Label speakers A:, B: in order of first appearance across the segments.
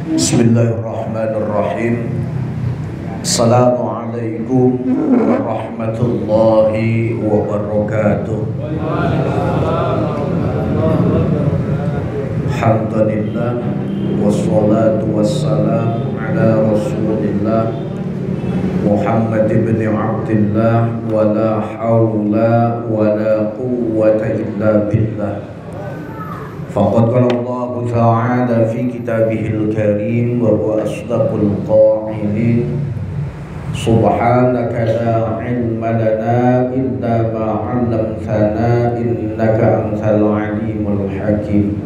A: Bismillahirrahmanirrahim. Assalamualaikum warahmatullahi wabarakatuh. Alhamdulillah wassalatu wassalamu ala Rasulillah Muhammad ibn Abdillah wa la hawla wa la quwwata illa billah. Faqad qala Allah Ta'ala fi kitabihil karim wa huwa asdaqul qa'ilin. Subhanaka la ilma lana illa ma 'allamtana innaka antal alimul hakim.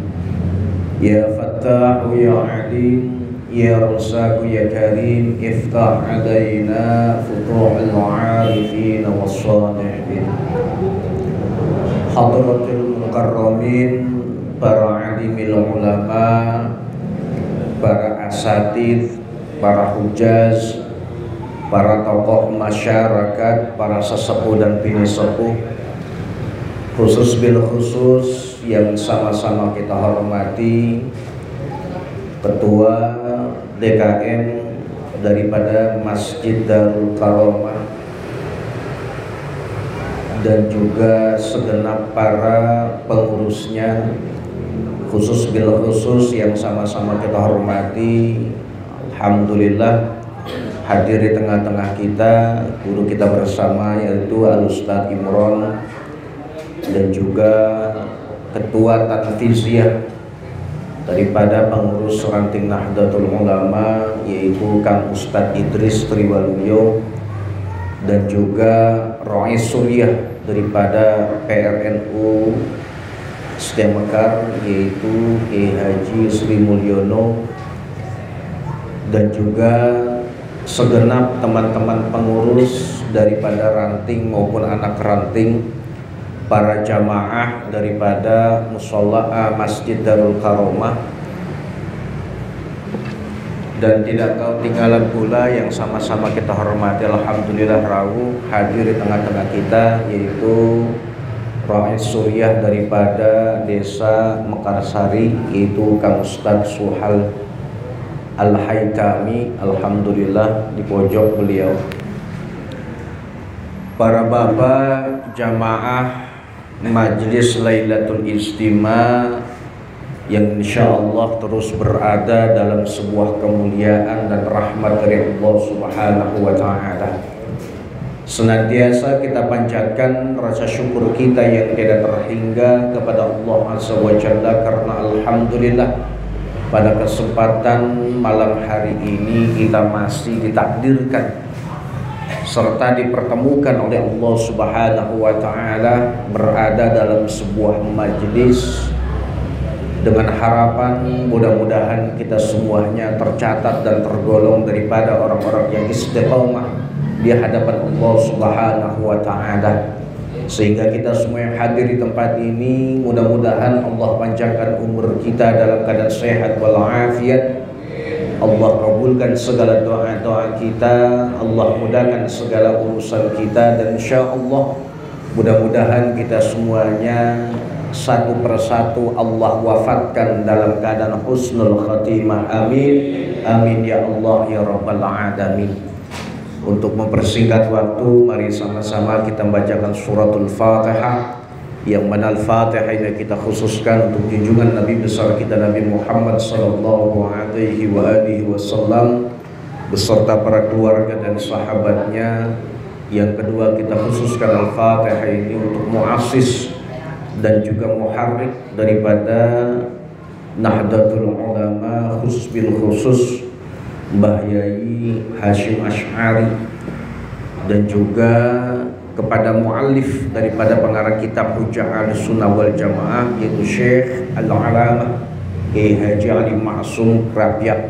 A: Ya Fattahu ya Alim ya Razzaqu ya Karim, iftah alaina futuhal 'arifin was-salihin. Hadratul mukarramin, para alimil ulama, para asatidz, para hujaz, para tokoh masyarakat, para sesepuh dan bini sepuh, khusus bil khusus yang sama-sama kita hormati Ketua DKM daripada Masjid Darul Karomah dan juga segenap para pengurusnya, khusus bil khusus yang sama-sama kita hormati. Alhamdulillah hadir di tengah-tengah kita guru kita bersama, yaitu Al-Ustadz Imron, dan juga Ketua Tanfiziyah daripada pengurus ranting Nahdlatul Ulama, yaitu Kang Ustadz Idris Triwaluyo, dan juga Rais Suriah daripada PRNU Setia Mekar, yaitu Kiai Haji Sri Mulyono, dan juga segenap teman-teman pengurus daripada ranting maupun anak ranting, para jamaah daripada mushola Masjid Darul Karomah, dan tidak ketinggalan pula yang sama-sama kita hormati. Alhamdulillah rawu hadir di tengah-tengah kita, yaitu Rais Suriah daripada Desa Mekarsari, yaitu Kang Ustadz Suhal Al-Haikami. Alhamdulillah di pojok beliau. Para bapak jamaah Majlis Lailatul Istima yang insyaallah terus berada dalam sebuah kemuliaan dan rahmat dari Allah Subhanahu wa Ta'ala. Senantiasa kita panjatkan rasa syukur kita yang tidak terhingga kepada Allah Azza wa Jalla, karena alhamdulillah pada kesempatan malam hari ini kita masih ditakdirkan serta dipertemukan oleh Allah Subhanahu wa Ta'ala berada dalam sebuah majelis, dengan harapan mudah-mudahan kita semuanya tercatat dan tergolong daripada orang-orang yang istiqomah di hadapan Allah Subhanahu wa Ta'ala. Sehingga kita semua yang hadir di tempat ini, mudah-mudahan Allah panjangkan umur kita dalam keadaan sehat walafiat. Allah kabulkan segala doa-doa kita, Allah mudahkan segala urusan kita, dan insyaallah mudah-mudahan kita semuanya satu persatu Allah wafatkan dalam keadaan husnul khatimah. Amin, amin ya Allah ya rabbal alamin. Untuk mempersingkat waktu, mari sama-sama kita membacakan suratul Fatihah, yang mana Al-Fatihah ini kita khususkan untuk junjungan Nabi besar kita Nabi Muhammad sallallahu alaihi wa alihi wasallam beserta para keluarga dan sahabatnya. Yang kedua, kita khususkan Al-Fatihah ini untuk muassis dan juga muharrik daripada Nahdlatul Ulama, khusus bil khusus Mbah Yai Hashim Asy'ari, dan juga kepada muallif daripada pengarang kitab Hujjah Ahlussunnah wal Jamaah, yaitu Syekh Al-Alamah Kiai Haji Ali Ma'sum Rabi'ah.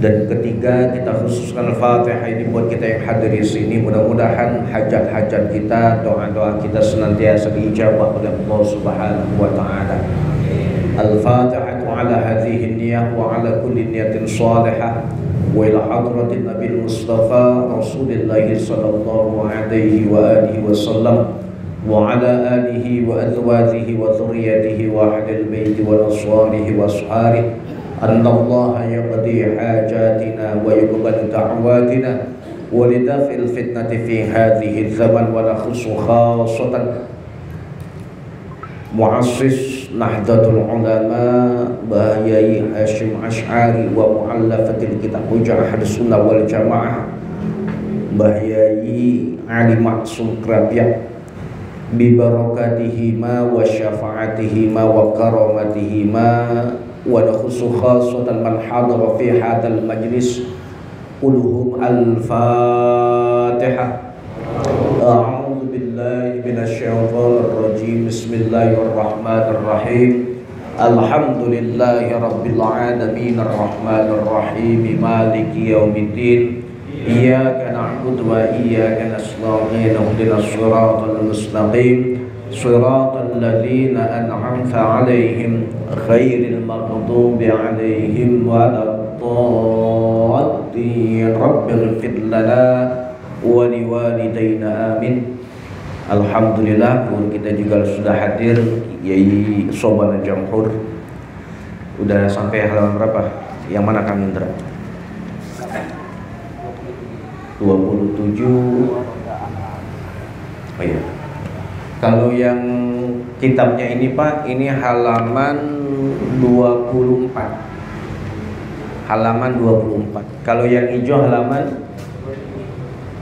A: Dan ketiga, kita khususkan Al-Fatihah ini buat kita yang hadir di sini, mudah-mudahan hajat-hajat kita, doa-doa kita senantiasa diijabah oleh Allah Subhanahu wa Ta'ala. Al-Fatihah ala hadhihi niyah wa ala kulli niyatin salihah wa ila hadratin Nabi Mustafa Rasulullah sallallahu alaihi wa alihi wasallam wa ala alihi wa azwajihi wa dhurriyyatihi wa ahlil baiti wa naswarihi wa ashabihi annallaha yaqdi hajatina wa yuqbalu da'watina wa lidaf'il fitnati fi hadhihi zaman wa nakhussu khassatan muassis Nahdlatul Ulama Bahyai Hashim Ash'ari wa mu'allafatil kitab Hujjah Ahlus Sunnah wal Jamaah Bahyai Ali Maksum Krabiah bi barakatihima wa syafaatihima wa karamatihima wa nakhussu khassatan man hadara fi hadzal majlis quluhum al-Fatihah. A'udzu billahi minasyaitonir rajim. Bismillahirrahmanirrahim. Alhamdulillahi rabbil alamin arrahmanir rahim maliki yaumiddin. Iyyaka na'budu wa iyyaka nasta'in. Ihdinas siratal mustaqim. Siratal ladzina an'amta 'alaihim ghairil maghdubi 'alaihim waladdallin. Rabbighfir lana wa liwalidayna amin. Alhamdulillah, guru kita juga sudah hadir, Yai Sobana Jamhur. Udah sampai halaman berapa? Yang mana Kang Indra? 27. Oh iya. Kalau yang kitabnya ini Pak, ini halaman 24. Halaman 24. Kalau yang hijau halaman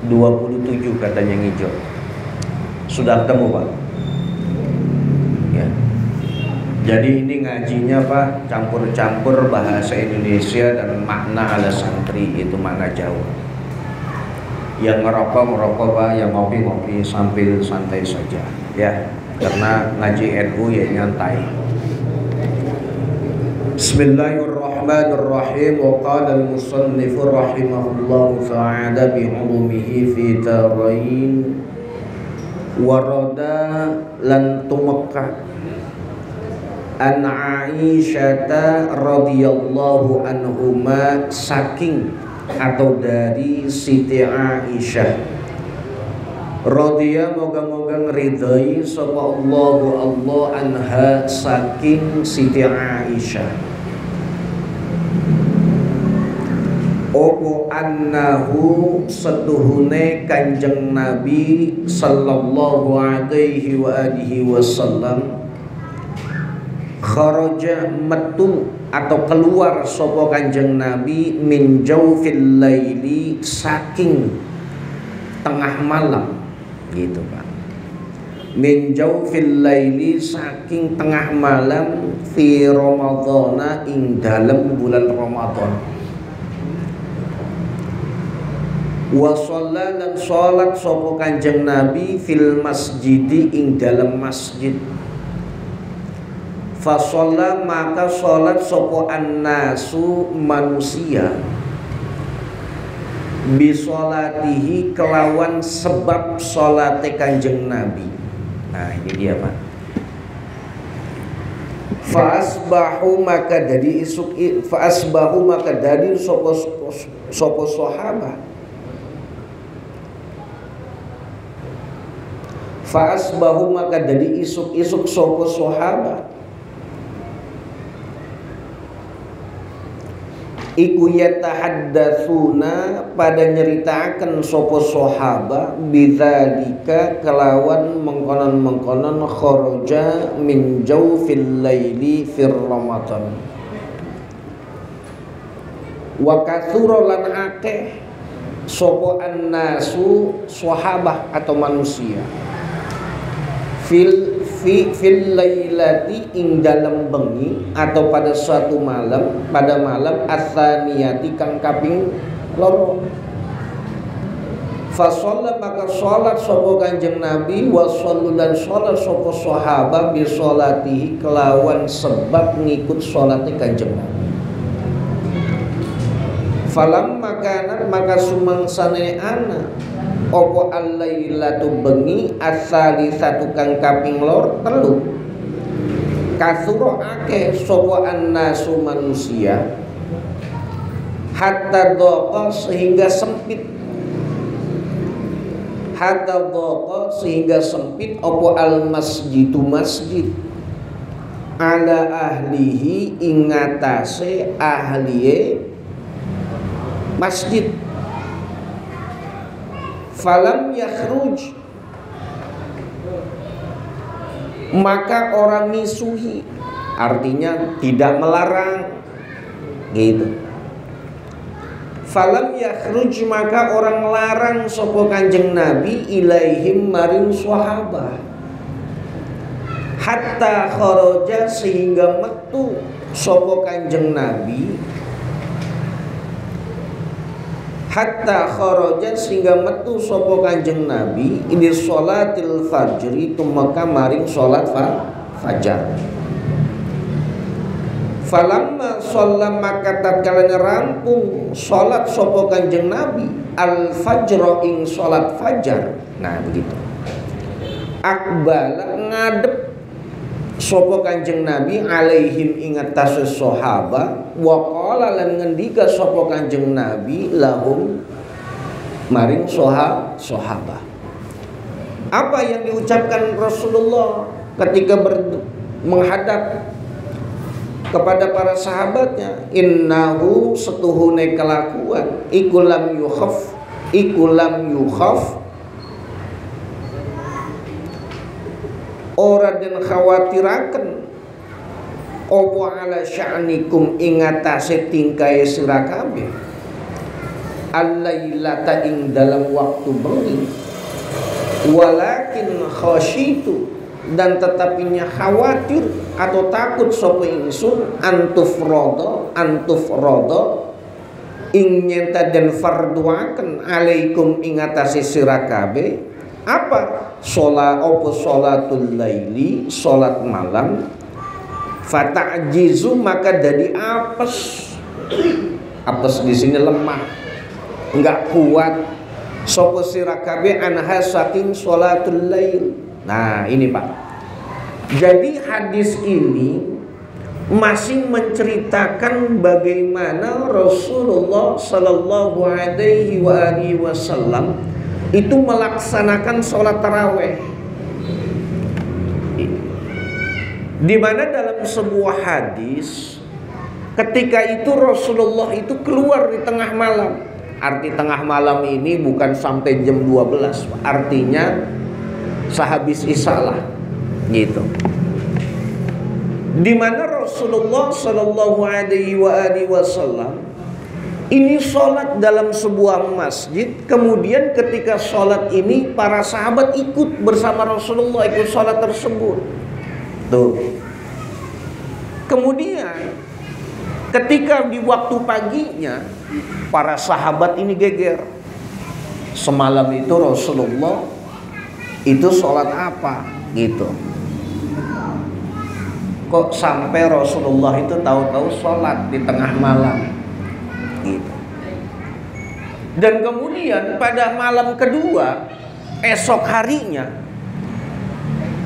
A: 27 katanya yang hijau. Sudah ketemu Pak? Ya. Jadi ini ngajinya Pak, campur-campur bahasa Indonesia dan makna ala santri, itu makna Jawa. Yang ngerokok Pak, yang ngopi sambil santai saja ya, karena ngaji NU ya nyantai. Bismillahirrahmanirrahim. Wa qala al-musannif rahimahullahu ta'ala bi 'ulumihi fi tarain warada lan tumakkah an Aisyata radhiyallahu anhuma, saking atau dari Siti Aisyah radhiya moga-moga ngridhai sapa Allah anha, saking Siti Aisyah opo annahu setuhune Kanjeng Nabi sallallahu alaihi wa alihi wasallam kharaja metu atau keluar sapa Kanjeng Nabi min jaufil laili, saking tengah malam gitu Pak. Min jaufil laili, saking tengah malam, fi Ramadhana, ing dalem bulan Ramadan. Wa shalla lan salat sapa Kanjeng Nabi fil masjidi, ing dalem masjid. Fa shalla, maka salat sapa annasu, manusia, bi sholatihi, kelawan sebab salate Kanjeng Nabi. Nah ini dia Pak. Fa asbahu, maka dari isuk, fa asbahu, maka dari sapa sahabat. Fa asbahu, maka dari isuk-isuk sapa sahabat iku yatahaddatsuna, pada nyeritakan sapa sahabat bidzalika, kelawan mengkonon-mengkonon kharaja min jaufil laili fir Ramadan. Wa katsura, lan akeh sapa annasu, sahabat atau manusia, fil lailati, ing dalam bengi atau pada suatu malam, pada malam atsaniyati kang kaping loro. Fa shalla, maka salat sapa Kanjeng Nabi, wa shallu lan salat sapa sahabat bi sholatihi, kelawan sebab ngikut salate Kanjeng Nabi. Falam makanat, maka sumangsane ana opo al-lailatu bengi, as-salisatu kang kaping lor telu, kasuro akeh sopo annasu, manusia, hatta dhaqa, sehingga sempit, hatta dhaqa, sehingga sempit opo al-masjidu, masjid, ala ahlihi ingatase ahliye masjid. Falam yakhruj, maka orang misuhi, artinya tidak melarang gitu. Falam yakhruj, maka orang larang sapa Kanjeng Nabi ilaihim maring sahabat. Hatta kharaja, sehingga metu sapa Kanjeng Nabi. Hatta kharaja, sehingga metu sapa Kanjeng Nabi ini sholatil fajri, tumeka maring salat fajar. Falamma shalla, maka tatkala rampung salat sapa Kanjeng Nabi al fajra, ing salat fajar. Nah begitu. Akbala, ngadep sapa Kanjeng Nabi alaihim ing atase sahaba, wa qala lan ngendika sapa Kanjeng Nabi lahum maring sahaba. Apa yang diucapkan Rasulullah ketika menghadap kepada para sahabatnya? Innahu, setuhune kelakuan, iku lam yukhaf ora den khawatiraken apa ala sya'nikum ing atase tingkae sira kabeh al-lailata, ing dalam waktu bengi, walakin khasyitu, dan tetapinya khawatir atau takut sapa ingsun antufrodo ing nyenta den farduaken alaikum ing atase sira kabeh apa sholatul laili, sholat malam, fata'jizu, maka dadi apes di sini lemah, enggak kuat sapa sira kabeh anha saking sholatul lail. Nah ini Pak, jadi hadis ini masih menceritakan bagaimana Rasulullah Sallallahu Alaihi Wasallam itu melaksanakan sholat taraweh, di mana dalam sebuah hadis ketika itu Rasulullah itu keluar di tengah malam. Arti tengah malam ini bukan sampai jam 12, artinya sehabis isya lah gitu. Di mana Rasulullah Sallallahu Alaihi Wasallam ini sholat dalam sebuah masjid. Kemudian ketika sholat ini para sahabat ikut bersama Rasulullah, ikut sholat tersebut. Tuh. Kemudian ketika di waktu paginya para sahabat ini geger. Semalam itu Rasulullah itu sholat apa gitu. Kok sampai Rasulullah itu tahu-tahu sholat di tengah malam gitu. Dan kemudian pada malam kedua, esok harinya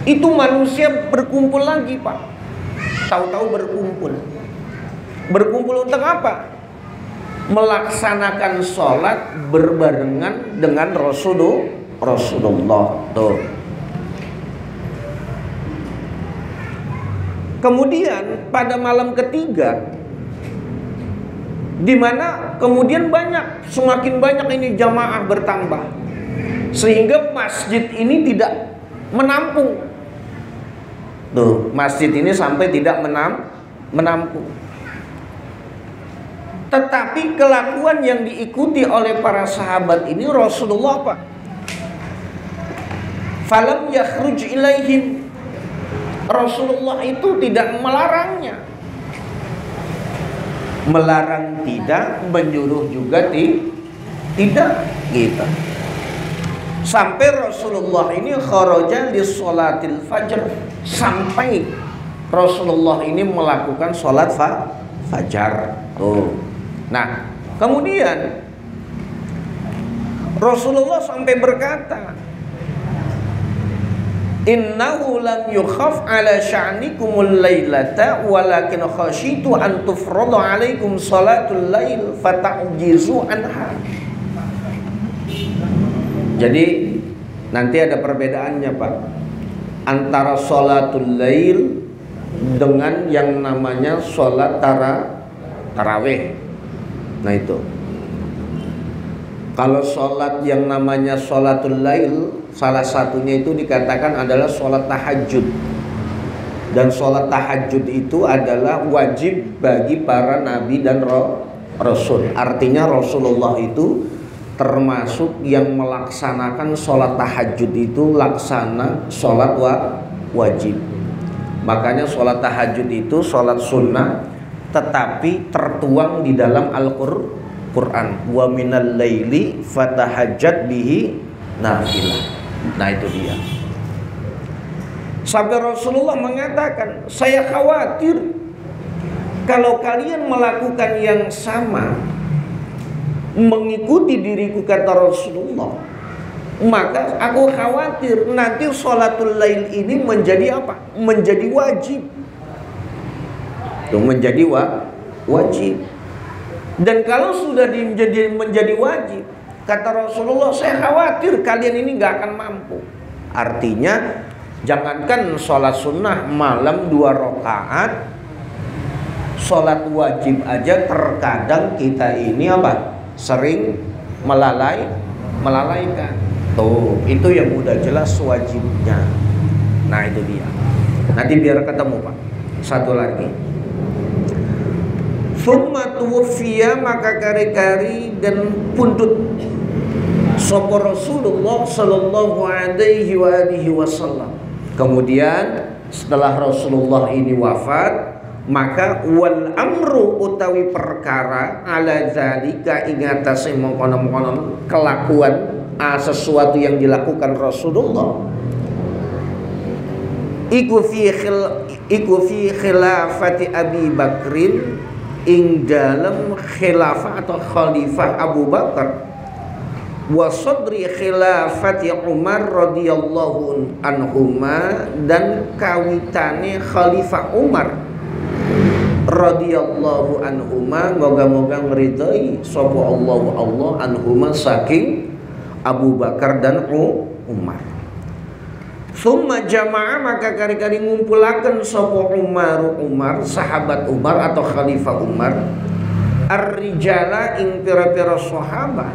A: itu manusia berkumpul lagi Pak. Tahu-tahu berkumpul untuk apa? Melaksanakan sholat berbarengan dengan Rasulullah tuh. Kemudian pada malam ketiga, di mana kemudian semakin banyak ini jamaah bertambah, sehingga masjid ini tidak menampung. Tuh, masjid ini sampai tidak menampung. Tetapi kelakuan yang diikuti oleh para sahabat ini, Rasulullah apa? Falam yakhruj ilaihim, Rasulullah itu tidak melarangnya. Melarang tidak, menyuruh juga tidak gitu. Sampai Rasulullah ini kharaja li sholatil fajr, sampai Rasulullah ini melakukan sholat fajar. Tuh. Nah, kemudian Rasulullah sampai berkata, innahu lam yukhaf ala sya'nikumul lailata walakin khasyitu an tufradu alaikum salatul lail fata'jizu anha. Jadi nanti ada perbedaannya Pak, antara salatul lail dengan yang namanya sholat tarawih. Nah itu, kalau sholat yang namanya sholatul lail, salah satunya itu dikatakan adalah sholat tahajud. Dan sholat tahajud itu adalah wajib bagi para nabi dan rasul. Artinya Rasulullah itu termasuk yang melaksanakan sholat tahajud itu laksana sholat wajib. Makanya sholat tahajud itu sholat sunnah, tetapi tertuang di dalam Al-Quran. Wa minal laili fatahajjat bihi nafilah. Nah itu dia. Sampai Rasulullah mengatakan, saya khawatir kalau kalian melakukan yang sama, mengikuti diriku, kata Rasulullah, maka aku khawatir nanti sholatul lail ini menjadi apa? Menjadi wajib. Itu menjadi wajib. Dan kalau sudah menjadi wajib, kata Rasulullah, saya khawatir kalian ini gak akan mampu. Artinya, jangankan sholat sunnah malam 2 rakaat, sholat wajib aja terkadang kita ini apa? Sering melalaikan. Tuh, itu yang udah jelas wajibnya. Nah itu dia. Nanti biar ketemu Pak. Satu lagi. Tsumma tuwfiya, maka kari-kari dan pundut sapa Rasulullah sallallahu alaihi wasallam. Kemudian setelah Rasulullah ini wafat, maka wal amru utawi perkara ala zalika ingatase mongkon-mongkon kelakuan sesuatu yang dilakukan Rasulullah iku fi khilafati Abi Bakrin, ing dalam khilafah atau khalifah Abu Bakar, wa sadri khilafati Umar radhiyallahu anhuma, dan kawitane khalifah Umar radhiyallahu anhuma, moga-moga ngridhoi sapa Allah anhuma saking Abu Bakar dan Umar. Summa jamaah, maka kari-kari ngumpulaken sapa Umar, sahabat Umar atau khalifah Umar, ar-rijala ing pira-pira sahabat,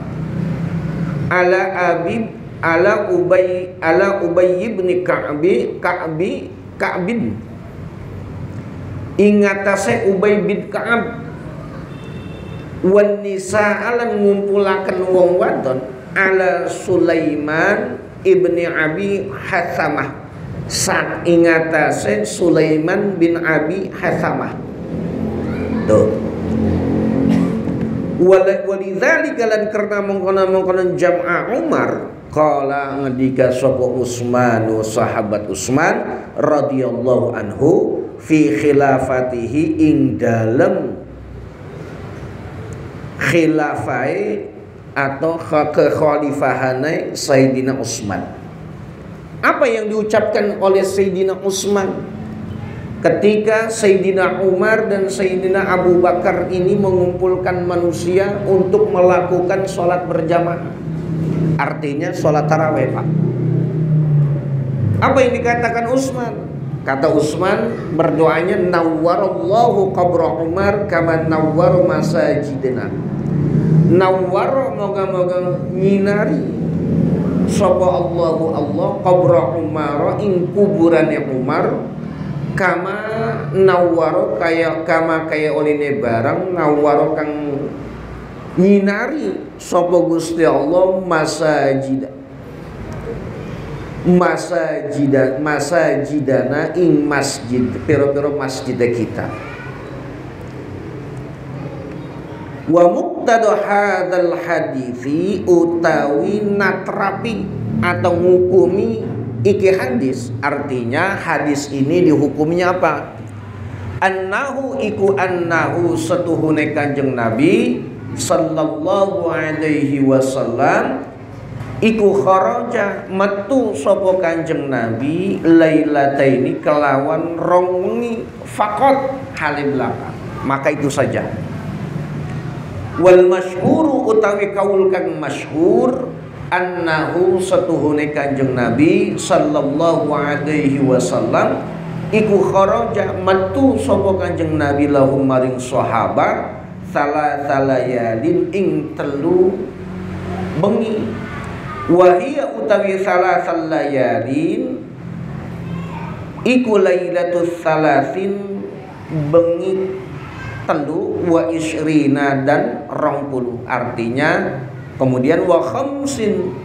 A: ala Ubay ibn Ka'bin, ingatase Ubay bin Ka'ab, wan nisa alan ngumpulaken wong wadon, ala Sulaiman ibni Abi Hathamah, sak ingatase Sulaiman bin Abi Hathamah. Tuh. Walidzalika, lan karena mengkono jam'a Umar, qala ngendika sapa Utsman, sahabat Utsman radhiyallahu anhu, fi khilafatihi, ing dalem khilafai atau kekhalifahane Sayyidina Utsman. Apa yang diucapkan oleh Sayyidina Utsman ketika Sayyidina Umar dan Sayyidina Abu Bakar ini mengumpulkan manusia untuk melakukan sholat berjamaah? Artinya sholat tarawih, Pak. Apa yang dikatakan Utsman? Kata Utsman, berdoanya, nawwarallahu qabra Umar kama nawwaru masajidina. Nawwar, moga-moga nyinari sapa Allah qabra Umar, ing kuburane Umar, kama nawwar, kaya oline barang nawwar kang nyinari sapa Gusti Allah masajidana ing masjid, pira-pira masjid kita. Wa muqtada hadzal hadithi, utawi natrapi atau ngukumi iki hadis, artinya hadis ini dihukumnya apa? Annahu setuhune Kanjeng Nabi sallallahu alaihi wasallam iku kharaja, metu sapa Kanjeng Nabi lailataini, kelawan rong wengi, faqat hale belakang. Maka itu saja. Wal masyhuru, utawi kaul kang masyhur, annahu setuhune Kanjeng Nabi sallallahu alaihi wasallam iku kharaja metu sapa Kanjeng Nabi lahum maring sahabat salasalayalin ing telu bengi. Wa hiya utawi salasalayalin iku lailatus salasin bengi telu wa isyrina dan 20. Artinya kemudian wa khamsin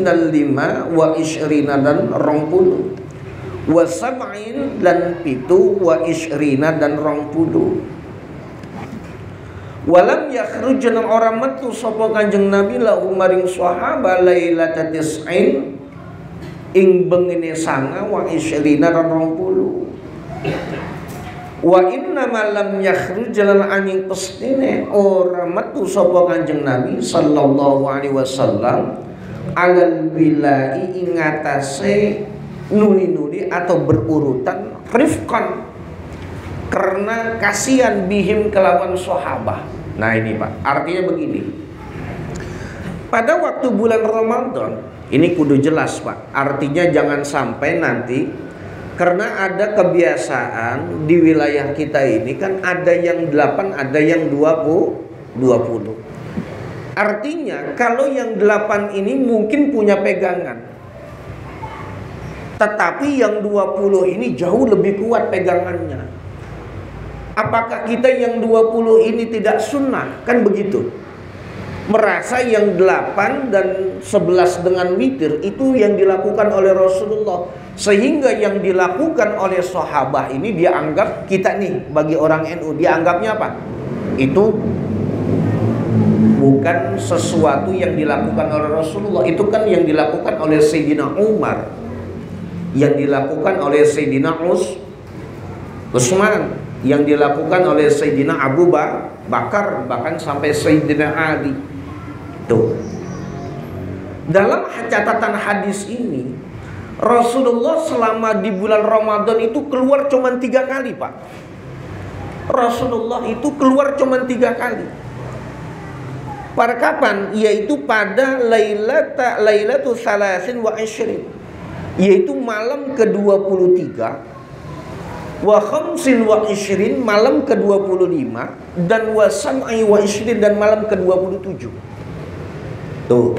A: dan 5 wa isyrina dan 20 wa sab'in dan 7 wa isyrina dan 20. Walam yakhruj lan ora metu sapa Kanjeng Nabi lahu maring sahaba lailatul tis'in ing bengine sanga wa isyrina dan 20. Wa inna lam yakhruj lan angin pestine ora metu sapa Kanjeng Nabi sallallahu alaihi wasallam alal wilai ing atase nuli-nuli atau berurutan rifqan karena kasihan bihim kelawan sahabat. Nah ini Pak, artinya begini. Pada waktu bulan Ramadan, ini kudu jelas Pak. Artinya jangan sampai nanti, karena ada kebiasaan di wilayah kita ini kan ada yang 8, ada yang 20. Artinya kalau yang 8 ini mungkin punya pegangan, tetapi yang 20 ini jauh lebih kuat pegangannya. Apakah kita yang 20 ini tidak sunnah? Kan begitu. Merasa yang 8 dan 11 dengan witir itu yang dilakukan oleh Rasulullah. Sehingga yang dilakukan oleh sahabat ini dia anggap, kita nih bagi orang NU dia anggapnya apa? Itu bukan sesuatu yang dilakukan oleh Rasulullah. Itu kan yang dilakukan oleh Sayyidina Umar, yang dilakukan oleh Sayyidina Utsman, yang dilakukan oleh Sayyidina Abu Bakar, bahkan sampai Sayyidina Ali. Tuh. Dalam catatan hadis ini, Rasulullah selama di bulan Ramadan itu keluar cuma 3 kali Pak. Rasulullah itu keluar cuma 3 kali. Pada kapan? Yaitu pada Lailatul Salasin wa Ishrin, yaitu malam ke-23, wa khamsin wa ishrin malam ke-25, dan wa sam'i wa ishrin dan malam ke-27. Tuh.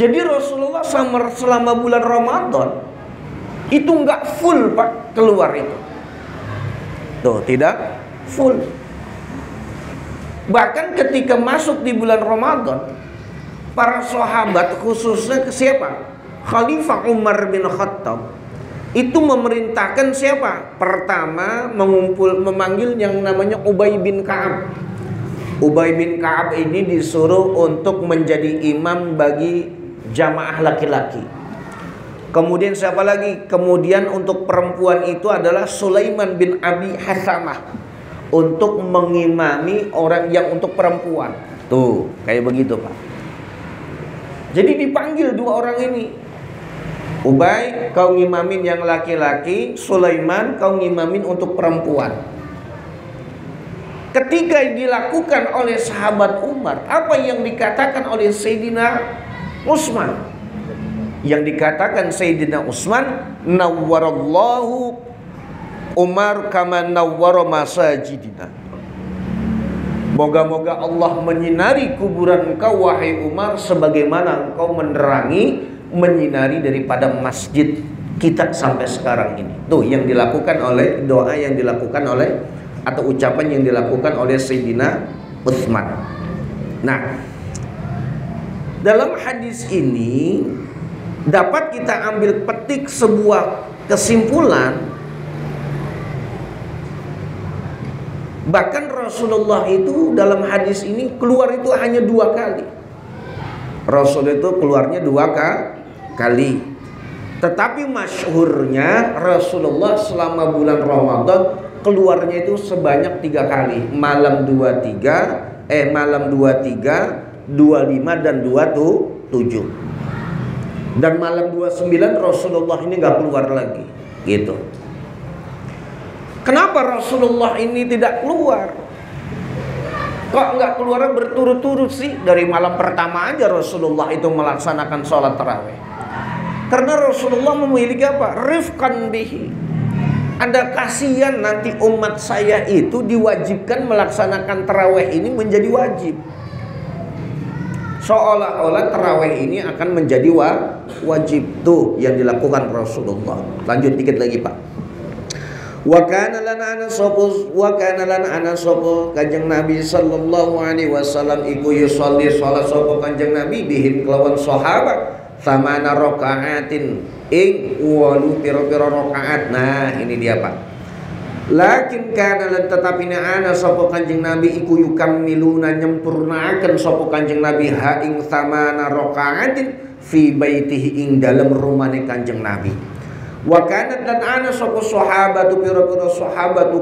A: Jadi Rasulullah selama bulan Ramadan itu enggak full Pak keluar itu. Tuh, tidak full. Bahkan ketika masuk di bulan Ramadan, para sahabat khususnya ke siapa? Khalifah Umar bin Khattab itu memerintahkan siapa? Pertama memanggil yang namanya Ubay bin Ka'ab. Ubay bin Ka'ab ini disuruh untuk menjadi imam bagi jamaah laki-laki. Kemudian siapa lagi? Kemudian untuk perempuan itu adalah Sulaiman bin Abi Hasamah untuk mengimami orang yang untuk perempuan. Tuh, kayak begitu Pak. Jadi dipanggil 2 orang ini. Ubay, kau ngimamin yang laki-laki, Sulaiman kau ngimamin untuk perempuan. Ketika dilakukan oleh sahabat Umar, apa yang dikatakan oleh Sayyidina Utsman? Yang dikatakan Sayyidina Utsman, nawwarallahu Umar kama nawwara masajidina. Moga-moga Allah menyinari kuburan engkau wahai Umar sebagaimana engkau menerangi, menyinari daripada masjid kita sampai sekarang ini. Tuh yang dilakukan oleh, doa yang dilakukan oleh, atau ucapan yang dilakukan oleh Sayyidina Utsman. Nah, dalam hadis ini dapat kita ambil petik sebuah kesimpulan, bahkan Rasulullah itu dalam hadis ini keluar itu hanya 2 kali. Rasul itu keluarnya 2 kali. Tetapi masyhurnya Rasulullah selama bulan Ramadan keluarnya itu sebanyak 3 kali. Malam 23, malam 23, 25 dan 27. Dan malam 29 Rasulullah ini nggak keluar lagi, gitu. Kenapa Rasulullah ini tidak keluar? Kok nggak keluar berturut-turut sih? Dari malam pertama aja Rasulullah itu melaksanakan sholat tarawih. Karena Rasulullah memiliki apa? Rifqan bihi. Ada kasihan nanti umat saya itu diwajibkan melaksanakan tarawih ini menjadi wajib. Seolah-olah tarawih ini akan menjadi wajib. Tuh yang dilakukan Rasulullah. Lanjut dikit lagi Pak. Wa kana lana ana sopo Kanjeng Nabi sallallahu alaihi wasallam iku yusolli salat sopo Kanjeng Nabi bihim kelawan sahabat samana rakaatin ing 8 pira-pira rakaat. Nah, ini dia Pak. Lakin kana lan tetapi ana sapa Kanjeng Nabi iku yukammiluna nyempurnaaken sapa Kanjeng Nabi ha ing samana rakaatin fi baitihi ing dalem rumane Kanjeng Nabi. Wa kanat lan ana sapa sahabatu pira-pira sahabat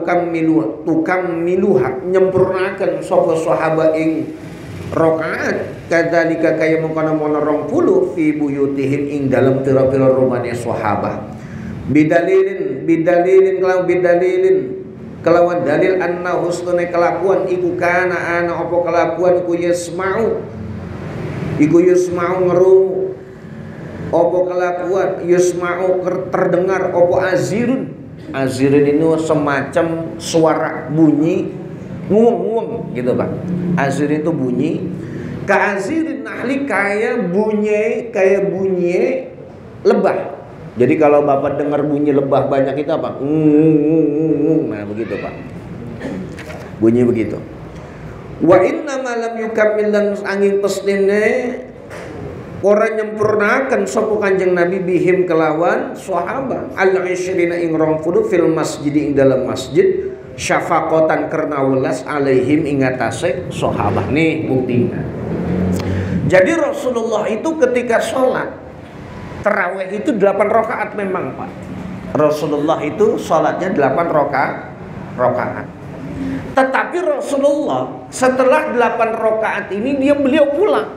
A: tukammiluha nyempurnaaken sapa sahabat ing rakaat kadzalika kaya mengkono-mono 20 fi buyutihim ing dalam pira-pira rumane sahabat bidalilin kelawan dalil anna husnul kelakuan iku kana ana apa kelakuan iku yusma'u ngeru apa kelakuan yusma'u terdengar apa azirun itu semacam suara bunyi nguung gitu Pak. Azir itu bunyi ka'azirin nahli kayak bunyi lebah. Jadi kalau Bapak dengar bunyi lebah banyak itu apa? Nah begitu Pak. Bunyi begitu. Wa inna ma lam yukammil lan angin pesline orang nyempurnakan sapa Kanjeng Nabi bihim kelawan sahabat al-ishrina ing 20 fil masjid ing dalam masjid syafaqatan karena welas alaihim ingatase sahabat. Nih buktinya. Jadi Rasulullah itu ketika sholat tarawih itu 8 rakaat memang Pak. Rasulullah itu sholatnya 8 rakaat. Tetapi Rasulullah setelah 8 rakaat ini beliau pulang.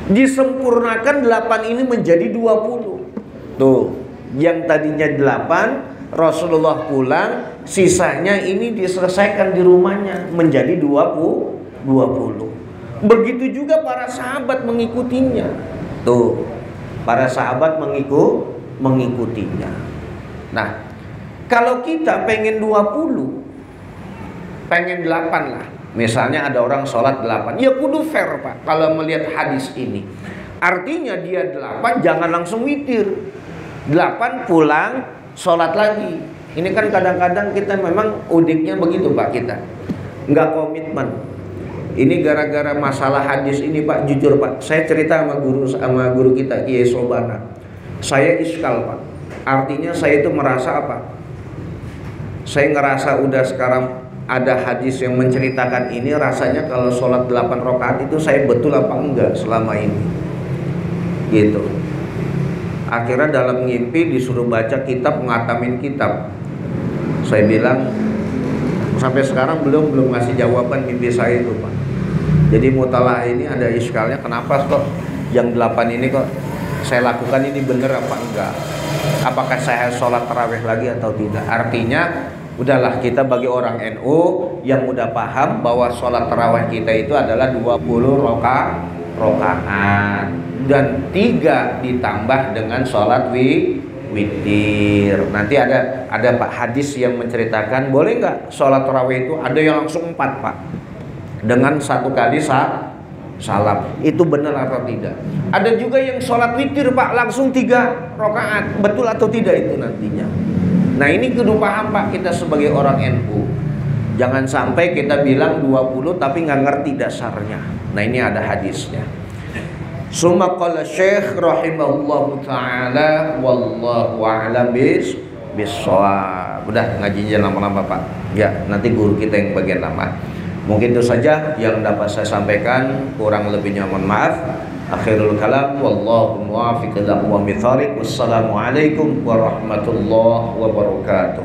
A: Disempurnakan 8 ini menjadi 20. Tuh, yang tadinya 8 Rasulullah pulang, sisanya ini diselesaikan di rumahnya menjadi 20. Begitu juga para sahabat mengikutinya. Tuh, para sahabat mengikutinya. Nah, kalau kita pengen 20, pengen 8 lah. Misalnya ada orang sholat 8, ya kudu fair Pak kalau melihat hadis ini. Artinya dia 8 jangan langsung witir, 8 pulang sholat lagi. Ini kan kadang-kadang kita memang udiknya begitu Pak, kita nggak komitmen. Ini gara-gara masalah hadis ini Pak, jujur Pak, saya cerita sama guru kita Kiai Sobana. Saya iskal Pak. Artinya saya itu merasa apa? Saya ngerasa udah sekarang ada hadis yang menceritakan ini, rasanya kalau sholat 8 rakaat itu saya betul apa enggak selama ini gitu. Akhirnya dalam mimpi disuruh baca kitab, ngatamin kitab. Saya bilang sampai sekarang belum ngasih jawaban mimpi saya itu Pak. Jadi mutalah ini ada iskalnya, kenapa kok yang 8 ini kok saya lakukan ini bener apa enggak? Apakah saya sholat tarawih lagi atau tidak? Artinya udahlah, kita bagi orang NU yang udah paham bahwa sholat tarawih kita itu adalah 20 rakaat dan 3 ditambah dengan sholat witir. Nanti ada Pak hadis yang menceritakan boleh nggak sholat tarawih itu ada yang langsung 4 Pak dengan 1 kali salam. Itu benar atau tidak? Ada juga yang sholat witir Pak langsung 3 rakaat. Betul atau tidak itu nantinya? Nah ini kudu paham Pak kita sebagai orang NU. Jangan sampai kita bilang 20 tapi nggak ngerti dasarnya. Nah ini ada hadisnya. Summa qala Syekh rahimahullahu ta'ala wallahu a'lam bis-shawab. Udah ngajinya lama-lama Pak. Ya nanti guru kita yang bagian nama. Mungkin itu saja yang dapat saya sampaikan. Kurang lebihnya mohon maaf. Akhirul kalam wallahu muwaffiq ila aqwamit thariq. Wassalamualaikum warahmatullahi wabarakatuh.